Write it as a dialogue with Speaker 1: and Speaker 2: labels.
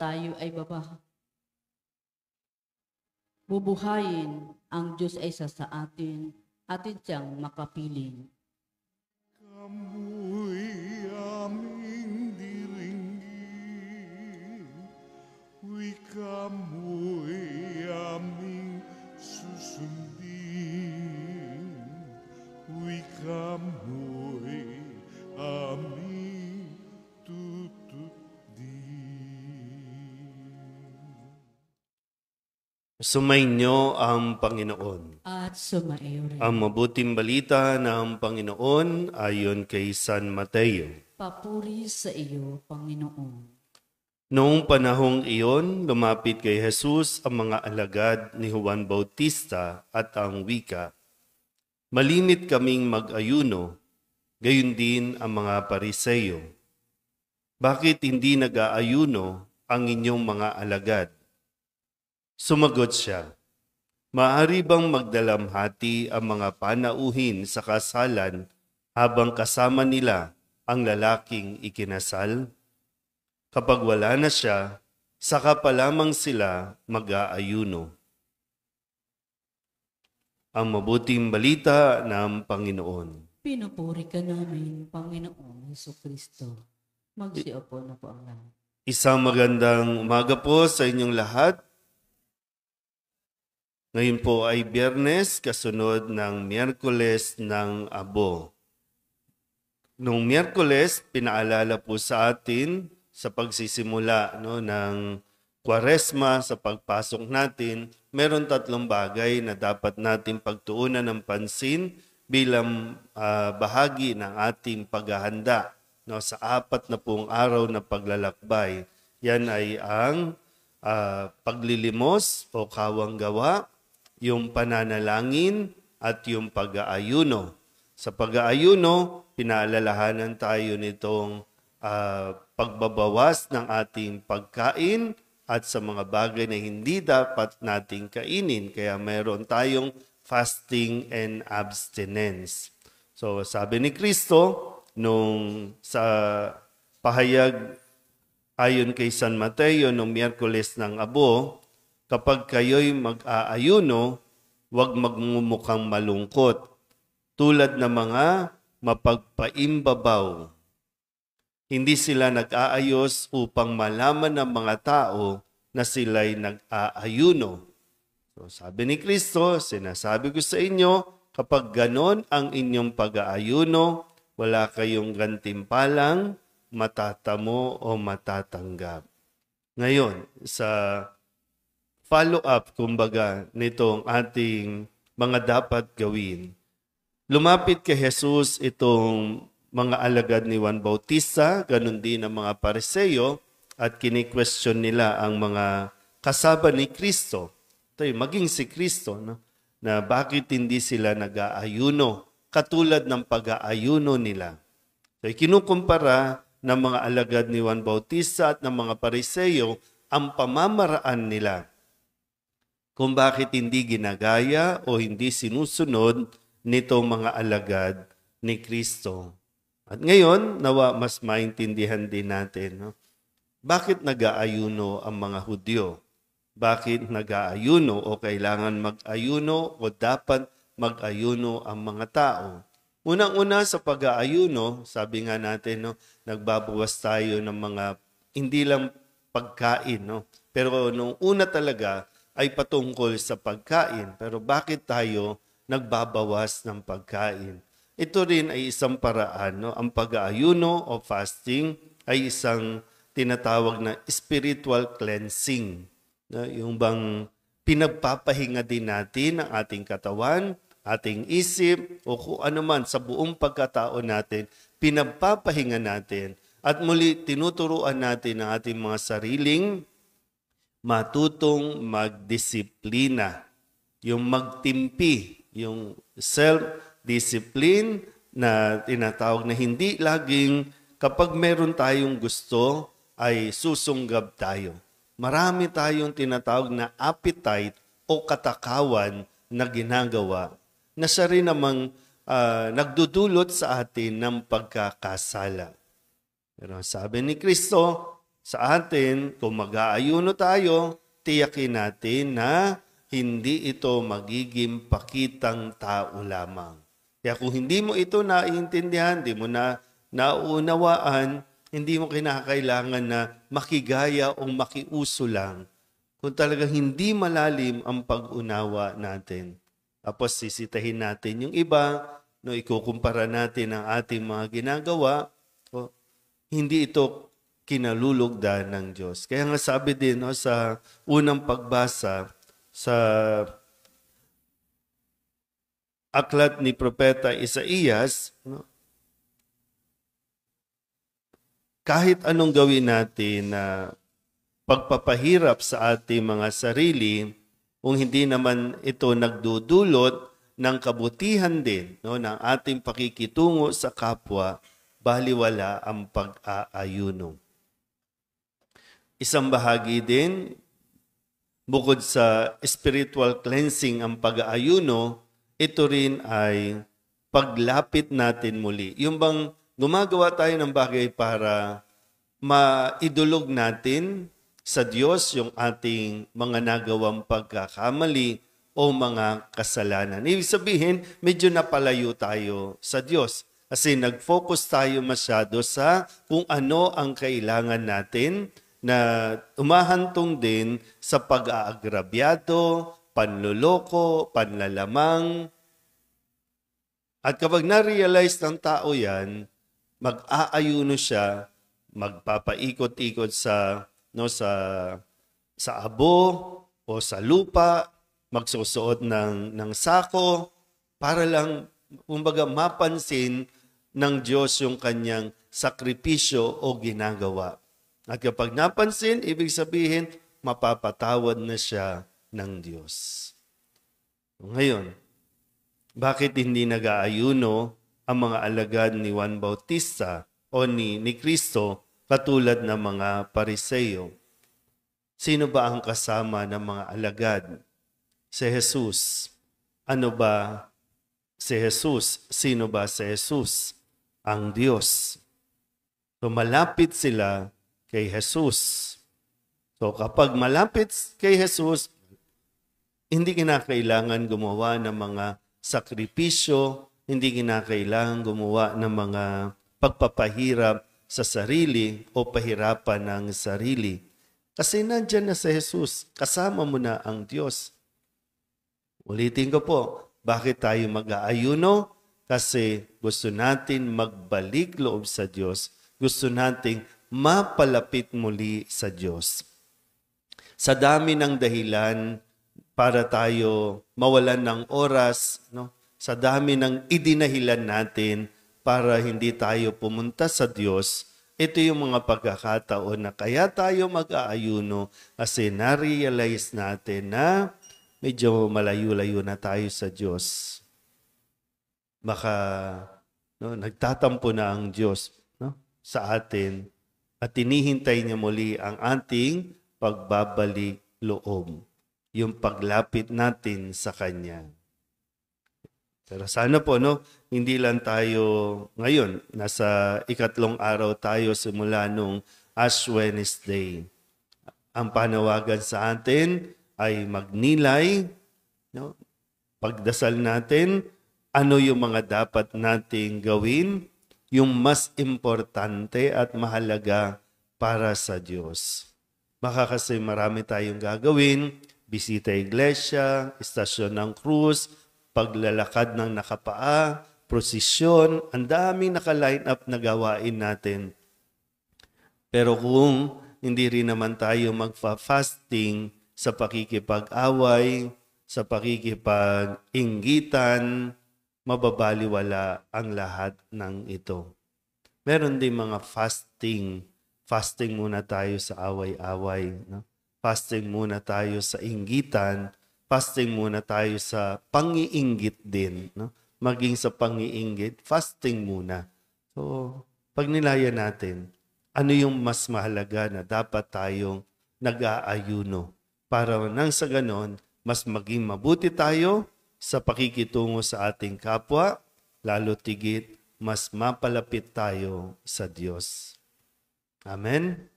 Speaker 1: tayo ay bubuhayin, ang Diyos ay sa atin siyang makapiling.
Speaker 2: Kamu'y aming diringgin, huy kamu'y aming susundin, huy kamu'y aming
Speaker 3: Sumainyo ang Panginoon.
Speaker 1: At sumaiyo rin.
Speaker 3: Ang mabuting balita ng Panginoon ayon kay San Mateo.
Speaker 1: Papuri sa iyo, Panginoon.
Speaker 3: Noong panahong iyon, lumapit kay Jesus ang mga alagad ni Juan Bautista at ang wika, "Malimit kaming mag-ayuno, gayon din ang mga Pariseyo. Bakit hindi nag-aayuno ang inyong mga alagad?" Sumagot siya, "Maaari bang magdalamhati ang mga panauhin sa kasalan habang kasama nila ang lalaking ikinasal? Kapag wala na siya, saka pa lamang sila mag-aayuno." Ang mabuting balita ng Panginoon.
Speaker 1: Pinupuri ka namin, Panginoong Jesucristo. Magsiupo na po ang lahat.
Speaker 3: Isang magandang umaga po sa inyong lahat. Ngayon po ay Biyernes, kasunod ng Miyerkules ng Abo. Noong Miyerkules, pinaalala po sa atin sa pagsisimula ng Kwaresma, sa pagpasok natin, meron 3 bagay na dapat natin pagtuunan ng pansin bilang bahagi ng ating paghahanda sa 4 na pong araw na paglalakbay. Yan ay ang paglilimos o kawang gawa, yung pananalangin at yung pag-aayuno. Sa pag-aayuno, pinaalalahanan tayo nitong pagbabawas ng ating pagkain at sa mga bagay na hindi dapat nating kainin. Kaya mayroon tayong fasting and abstinence. So sabi ni Kristo, nung sa pahayag ayon kay San Mateo noong Miyerkules ng Abo, kapag kayo'y mag-aayuno, huwag magmumukhang malungkot, tulad ng mga mapagpaimbabaw. Hindi sila nag-aayos upang malaman ng mga tao na sila'y nag-aayuno. So, sabi ni Kristo, sinasabi ko sa inyo, kapag ganon ang inyong pag-aayuno, wala kayong gantimpalang matatamo o matatanggap. Ngayon, sa follow-up, kumbaga, nitong ating mga dapat gawin. Lumapit kay Jesus itong mga alagad ni Juan Bautista, ganun din ang mga Pariseyo, at kini-question nila ang mga kasama ni Kristo. Ito maging si Kristo, na bakit hindi sila nag-aayuno, katulad ng pag-aayuno nila. So, kinukumpara ng mga alagad ni Juan Bautista at ng mga Pariseyo ang pamamaraan nila, kung bakit hindi ginagaya o hindi sinusunod nitong mga alagad ni Kristo. At ngayon, nawa mas maintindihan din natin, bakit nag-aayuno ang mga Hudyo? Bakit nag-aayuno o kailangan mag-ayuno o dapat mag-ayuno ang mga tao? Unang-una sa pag-aayuno, sabi nga natin, nagbabawas tayo ng mga hindi lang pagkain, pero nung una talaga ay patungkol sa pagkain. Pero bakit tayo nagbabawas ng pagkain? Ito rin ay isang paraan. Ang pag-aayuno o fasting ay isang tinatawag na spiritual cleansing. Yung bang pinagpapahinga din natin ang ating katawan, ating isip, o kung ano man sa buong pagkatao natin, pinagpapahinga natin. At muli tinuturuan natin ang ating mga sariling matutong magdisiplina, yung magtimpi, yung self-discipline na tinatawag na hindi laging kapag meron tayong gusto ay susunggab tayo. Marami tayong tinatawag na appetite o katakawan na ginagawa na siya rin namang nagdudulot sa atin ng pagkakasala. Pero sabi ni Kristo, sa atin, kung mag-aayuno tayo, tiyakin natin na hindi ito magiging pakitang tao lamang. Kaya kung hindi mo ito naiintindihan, hindi mo na nauunawaan, hindi mo kinakailangan na makigaya o makiuso lang. Kung talagang hindi malalim ang pag-unawa natin. Tapos sisitahin natin yung iba, no, ikukumpara natin ang ating mga ginagawa, hindi ito kinalulugdan ng Diyos. Kaya nga sabi din sa unang pagbasa sa aklat ni Propeta Isaías, kahit anong gawin natin na pagpapahirap sa ating mga sarili, kung hindi naman ito nagdudulot ng kabutihan din ng ating pakikitungo sa kapwa, baliwala ang pag-aayuno. Isang bahagi din, bukod sa spiritual cleansing ang pag-aayuno, ito rin ay paglapit natin muli. Yung bang gumagawa tayo ng bagay para maidulog natin sa Diyos yung ating mga nagawang pagkakamali o mga kasalanan. Ibig sabihin, medyo napalayo tayo sa Diyos. Kasi nag-focus tayo masyado sa kung ano ang kailangan natin na umahantong din sa pag-aagrabyado, panloloko, panlalamang. At kapag na-realize ng tao yan, mag-aayuno siya, magpapaikot-ikot sa abo o sa lupa, magsusuot ng sako para lang kumbaga mapansin ng Diyos yung kanyang sakripisyo o ginagawa. At kapag napansin, ibig sabihin, mapapatawad na siya ng Diyos. Ngayon, bakit hindi nag-aayuno ang mga alagad ni Juan Bautista o ni Cristo katulad ng mga Pariseo? Sino ba ang kasama ng mga alagad? Si Jesus. Ano ba si Jesus? Sino ba si Jesus? Ang Diyos. So malapit sila kay Jesus. So kapag malapit kay Jesus, hindi kinakailangan gumawa ng mga sakripisyo, hindi kinakailangan gumawa ng mga pagpapahirap sa sarili o pahirapan ng sarili. Kasi nandyan na si Jesus, kasama mo na ang Diyos. Ulitin ko po, bakit tayo mag-aayuno? Kasi gusto natin magbalik loob sa Diyos. Gusto nating mapalapit muli sa Diyos. Sa dami ng dahilan para tayo mawalan ng oras, sa dami ng idinahilan natin para hindi tayo pumunta sa Diyos, ito yung mga pagkakataon na kaya tayo mag-aayuno kasi na-realize natin na medyo malayo-layo na tayo sa Diyos. Baka nagtatampo na ang Diyos sa atin at tinihintay niya muli ang ating pagbabalik loob, yung paglapit natin sa Kanya. Pero sana po, hindi lang tayo ngayon, nasa ikatlong araw tayo simula nung Ash Wednesday. Ang panawagan sa atin ay magnilay, pagdasal natin, ano yung mga dapat nating gawin, yung mas importante at mahalaga para sa Diyos. Baka kasi marami tayong gagawin, bisita iglesia, istasyon ng krus, paglalakad ng nakapaa, prosesyon, ang daming naka-line up na gawain natin. Pero kung hindi rin naman tayo magfa-fasting sa pakikipag-away, sa pakikipag-inggitan, mababaliwala ang lahat ng ito. Meron din mga fasting. Fasting muna tayo sa away-away. Fasting muna tayo sa inggitan. Fasting muna tayo sa pangiinggit din. Maging sa pangiinggit, fasting muna. So, pag nilayan natin, ano yung mas mahalaga na dapat tayong nag-aayuno para nang sa ganon, mas maging mabuti tayo sa pakikitungo sa ating kapwa, lalo tigit, mas mapalapit tayo sa Diyos. Amen?